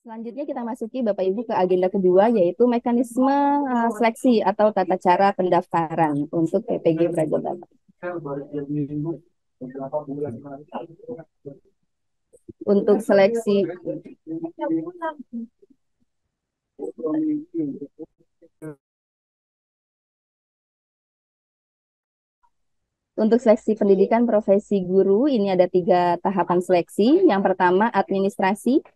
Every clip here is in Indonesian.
Selanjutnya kita masuki Bapak Ibu ke agenda kedua, yaitu mekanisme seleksi atau tata cara pendaftaran untuk PPG Prajabatan. Untuk seleksi pendidikan profesi guru, ini ada 3 tahapan seleksi. Yang pertama, administrasi,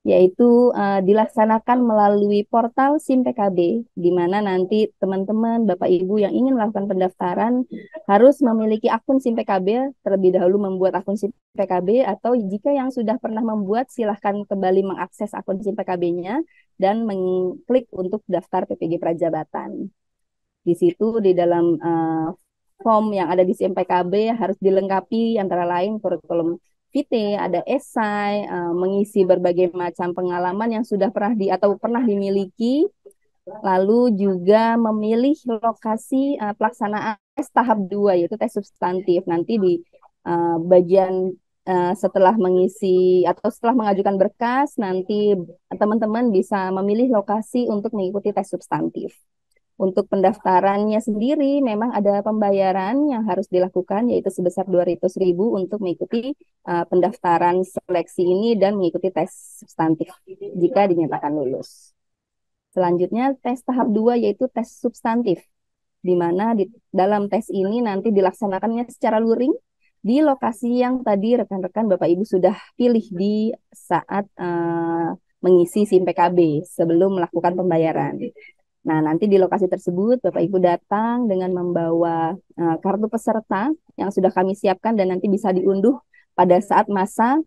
yaitu dilaksanakan melalui portal SIM PKB, di mana nanti teman-teman, Bapak Ibu yang ingin melakukan pendaftaran harus memiliki akun SIM PKB, terlebih dahulu membuat akun SIM PKB, atau jika yang sudah pernah membuat, silahkan kembali mengakses akun SIM PKB-nya dan mengklik untuk daftar PPG Prajabatan. Di situ di dalam form yang ada di SIM PKB harus dilengkapi antara lain kurikulum vitae, ada esai, mengisi berbagai macam pengalaman yang sudah pernah atau pernah dimiliki, lalu juga memilih lokasi pelaksanaan tes tahap 2, yaitu tes substantif. Nanti di bagian setelah mengisi atau setelah mengajukan berkas, nanti teman-teman bisa memilih lokasi untuk mengikuti tes substantif. Untuk pendaftarannya sendiri memang ada pembayaran yang harus dilakukan, yaitu sebesar 200.000 untuk mengikuti pendaftaran seleksi ini dan mengikuti tes substantif jika dinyatakan lulus. Selanjutnya tes tahap 2, yaitu tes substantif, di mana di dalam tes ini nanti dilaksanakannya secara luring di lokasi yang tadi rekan-rekan Bapak Ibu sudah pilih di saat mengisi SIM PKB sebelum melakukan pembayaran. Nah, nanti di lokasi tersebut Bapak Ibu datang dengan membawa kartu peserta yang sudah kami siapkan dan nanti bisa diunduh pada saat masa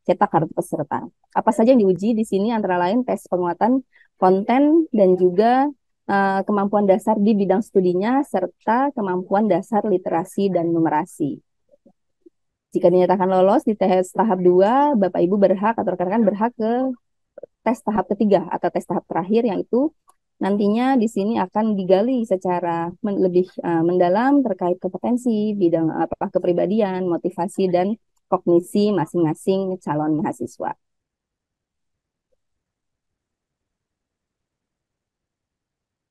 cetak kartu peserta. Apa saja yang diuji di sini antara lain tes penguatan konten dan juga kemampuan dasar di bidang studinya serta kemampuan dasar literasi dan numerasi. Jika dinyatakan lolos di tes tahap 2, Bapak Ibu berhak atau rekan-rekan berhak ke tes tahap ketiga atau tes tahap terakhir, yang itu nantinya di sini akan digali secara lebih mendalam terkait kompetensi, bidang kepribadian, motivasi, dan kognisi masing-masing calon mahasiswa.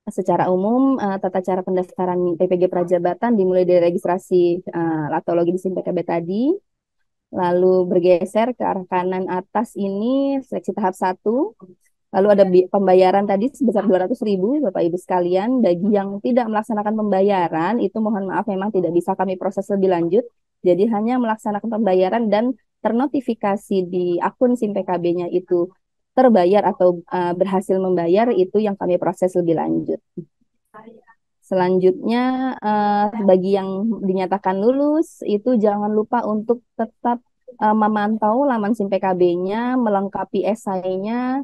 Secara umum, tata cara pendaftaran PPG Prajabatan dimulai dari registrasi latologi di SIM PKB tadi, lalu bergeser ke arah kanan atas ini seleksi tahap 1. Lalu ada pembayaran tadi sebesar 200.000, Bapak Ibu sekalian. Bagi yang tidak melaksanakan pembayaran, itu mohon maaf memang tidak bisa kami proses lebih lanjut. Jadi hanya melaksanakan pembayaran dan ternotifikasi di akun SIM PKB-nya itu terbayar atau berhasil membayar, itu yang kami proses lebih lanjut. Selanjutnya, bagi yang dinyatakan lulus, itu jangan lupa untuk tetap memantau laman SIM PKB-nya, melengkapi esainya.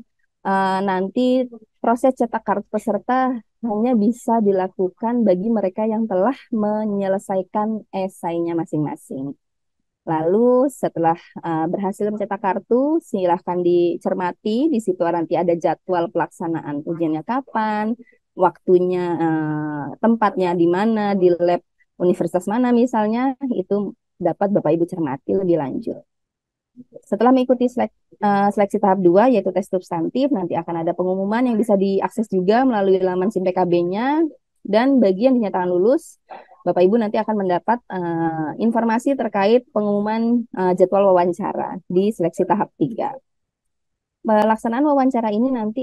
Nanti proses cetak kartu peserta hanya bisa dilakukan bagi mereka yang telah menyelesaikan esainya masing-masing. Lalu setelah berhasil mencetak kartu, silahkan dicermati. Di situ nanti ada jadwal pelaksanaan ujiannya kapan, waktunya, tempatnya di mana, di lab universitas mana misalnya, itu dapat Bapak Ibu cermati lebih lanjut. Setelah mengikuti seleksi tahap 2, yaitu tes substantif, nanti akan ada pengumuman yang bisa diakses juga melalui laman SIM PKB-nya. Dan bagi yang dinyatakan lulus, Bapak Ibu nanti akan mendapat informasi terkait pengumuman jadwal wawancara di seleksi tahap 3. Pelaksanaan wawancara ini nanti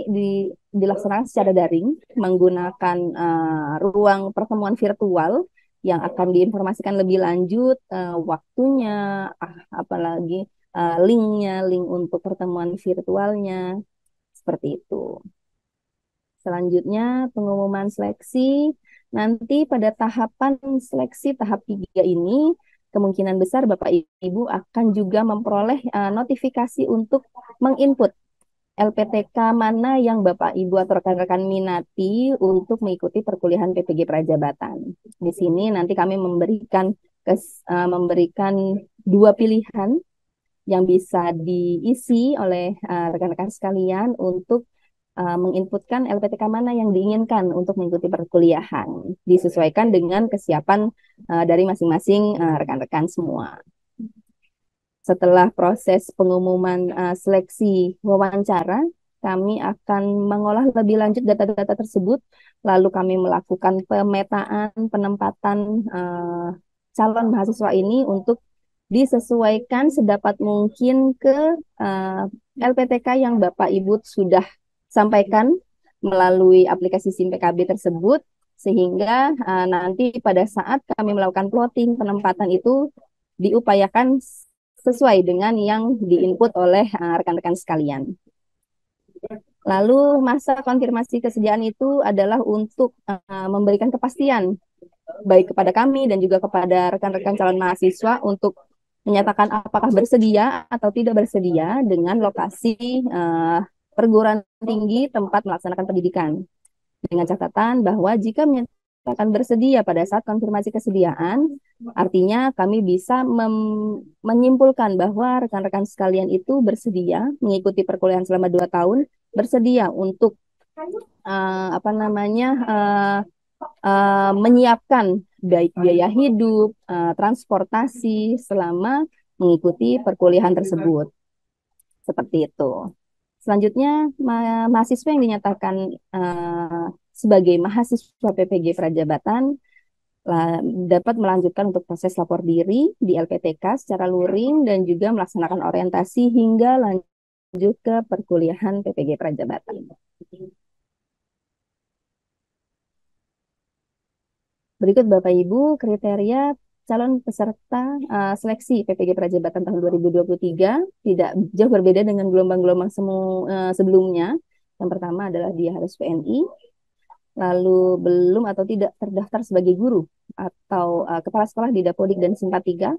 dilaksanakan secara daring menggunakan ruang pertemuan virtual yang akan diinformasikan lebih lanjut waktunya, apalagi link untuk pertemuan virtualnya, seperti itu. Selanjutnya pengumuman seleksi. Nanti pada tahapan seleksi tahap 3 ini, kemungkinan besar Bapak Ibu akan juga memperoleh notifikasi untuk menginput LPTK mana yang Bapak Ibu atau rekan-rekan minati untuk mengikuti perkuliahan PPG Prajabatan. Di sini nanti kami memberikan 2 pilihan yang bisa diisi oleh rekan-rekan sekalian untuk menginputkan LPTK mana yang diinginkan untuk mengikuti perkuliahan, disesuaikan dengan kesiapan dari masing-masing rekan-rekan semua. Setelah proses pengumuman seleksi wawancara, kami akan mengolah lebih lanjut data-data tersebut, lalu kami melakukan pemetaan penempatan calon mahasiswa ini untuk disesuaikan sedapat mungkin ke uh, LPTK yang Bapak Ibu sudah sampaikan melalui aplikasi SIM PKB tersebut, sehingga nanti pada saat kami melakukan plotting penempatan itu diupayakan sesuai dengan yang diinput oleh rekan-rekan sekalian. Lalu masa konfirmasi kesediaan itu adalah untuk memberikan kepastian baik kepada kami dan juga kepada rekan-rekan calon mahasiswa untuk menyatakan apakah bersedia atau tidak bersedia dengan lokasi perguruan tinggi tempat melaksanakan pendidikan. Dengan catatan bahwa jika menyatakan bersedia pada saat konfirmasi kesediaan, artinya kami bisa menyimpulkan bahwa rekan-rekan sekalian itu bersedia mengikuti perkuliahan selama 2 tahun, bersedia untuk menyiapkan baik biaya hidup, transportasi selama mengikuti perkuliahan tersebut. Seperti itu. Selanjutnya, mahasiswa yang dinyatakan sebagai mahasiswa PPG Prajabatan dapat melanjutkan untuk proses lapor diri di LPTK secara luring dan juga melaksanakan orientasi hingga lanjut ke perkuliahan PPG Prajabatan. Berikut Bapak Ibu kriteria calon peserta seleksi PPG Prajabatan tahun 2023 tidak jauh berbeda dengan gelombang-gelombang sebelumnya. Yang pertama adalah dia harus PNI, lalu belum atau tidak terdaftar sebagai guru atau kepala sekolah di Dapodik dan Simpatiga,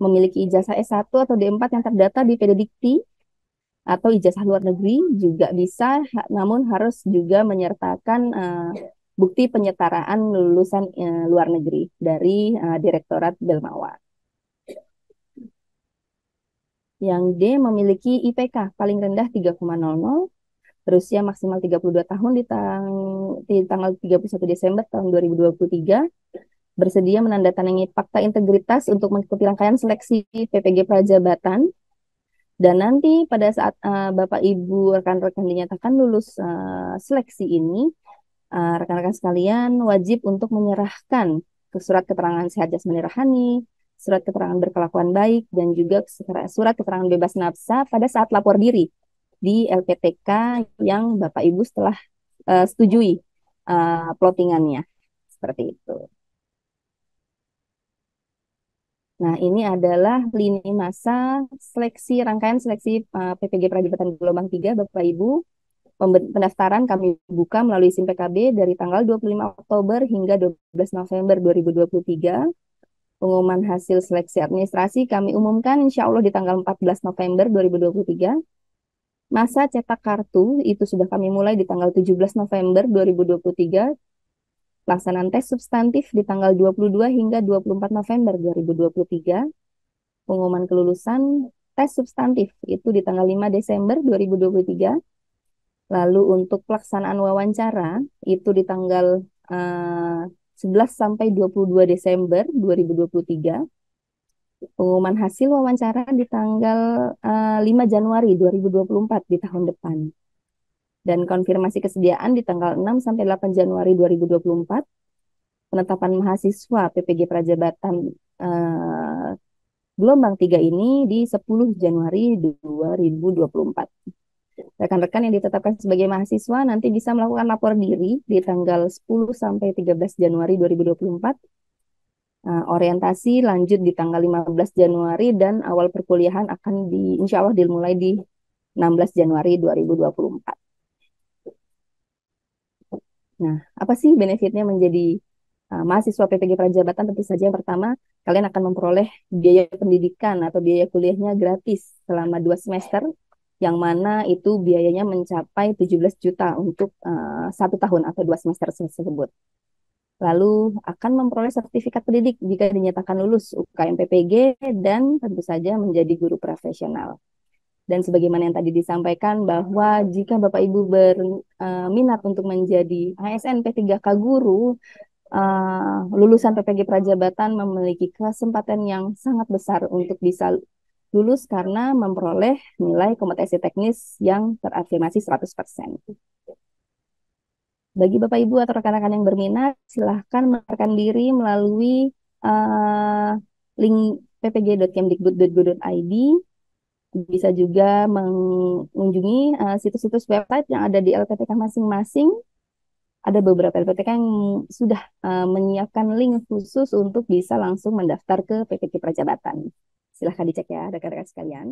memiliki ijazah S1 atau D4 yang terdata di Pedidikti atau ijazah luar negeri juga bisa, namun harus juga menyertakan bukti penyetaraan lulusan luar negeri dari Direktorat Belmawa. Yang D memiliki IPK paling rendah 3,00, berusia maksimal 32 tahun di tanggal 31 Desember tahun 2023, bersedia menandatangani fakta integritas untuk mengikuti rangkaian seleksi PPG Prajabatan, dan nanti pada saat Bapak Ibu rekan-rekan dinyatakan lulus seleksi ini, rekan-rekan sekalian wajib untuk menyerahkan surat keterangan sehat jasmani rohani, surat keterangan berkelakuan baik, dan juga surat keterangan bebas nafsa pada saat lapor diri di LPTK yang Bapak Ibu setelah setujui plottingannya. Seperti itu. Nah, ini adalah lini masa seleksi, rangkaian seleksi PPG Prajabatan Gelombang 3, Bapak Ibu. Pendaftaran kami buka melalui SIM PKB dari tanggal 25 Oktober hingga 12 November 2023. Pengumuman hasil seleksi administrasi kami umumkan insya Allah di tanggal 14 November 2023. Masa cetak kartu itu sudah kami mulai di tanggal 17 November 2023. Pelaksanaan tes substantif di tanggal 22 hingga 24 November 2023. Pengumuman kelulusan tes substantif itu di tanggal 5 Desember 2023. Lalu untuk pelaksanaan wawancara itu di tanggal 11 sampai 22 Desember 2023. Pengumuman hasil wawancara di tanggal 5 Januari 2024 di tahun depan. Dan konfirmasi kesediaan di tanggal 6 sampai 8 Januari 2024. Penetapan mahasiswa PPG Prajabatan gelombang 3 ini di 10 Januari 2024. Rekan-rekan yang ditetapkan sebagai mahasiswa nanti bisa melakukan lapor diri di tanggal 10 sampai 13 Januari 2024. Orientasi lanjut di tanggal 15 Januari dan awal perkuliahan akan insya Allah dimulai di 16 Januari 2024. Nah, apa sih benefitnya menjadi mahasiswa PPG Prajabatan? Tentu saja yang pertama, kalian akan memperoleh biaya pendidikan atau biaya kuliahnya gratis selama 2 semester, yang mana itu biayanya mencapai 17 juta untuk 1 tahun atau 2 semester tersebut. Lalu akan memperoleh sertifikat pendidik jika dinyatakan lulus UKM PPG dan tentu saja menjadi guru profesional. Dan sebagaimana yang tadi disampaikan bahwa jika Bapak Ibu berminat untuk menjadi ASN P3K guru, lulusan PPG Prajabatan memiliki kesempatan yang sangat besar untuk bisa lulus karena memperoleh nilai kompetensi teknis yang terafirmasi 100%. Bagi Bapak Ibu atau rekan-rekan yang berminat, silahkan mendaftarkan diri melalui uh, link ppg.kemdikbud.go.id. Bisa juga mengunjungi situs-situs website yang ada di LPTK masing-masing. Ada beberapa LPTK yang sudah menyiapkan link khusus untuk bisa langsung mendaftar ke PPK Prajabatan. Silahkan dicek ya rekan-rekan sekalian.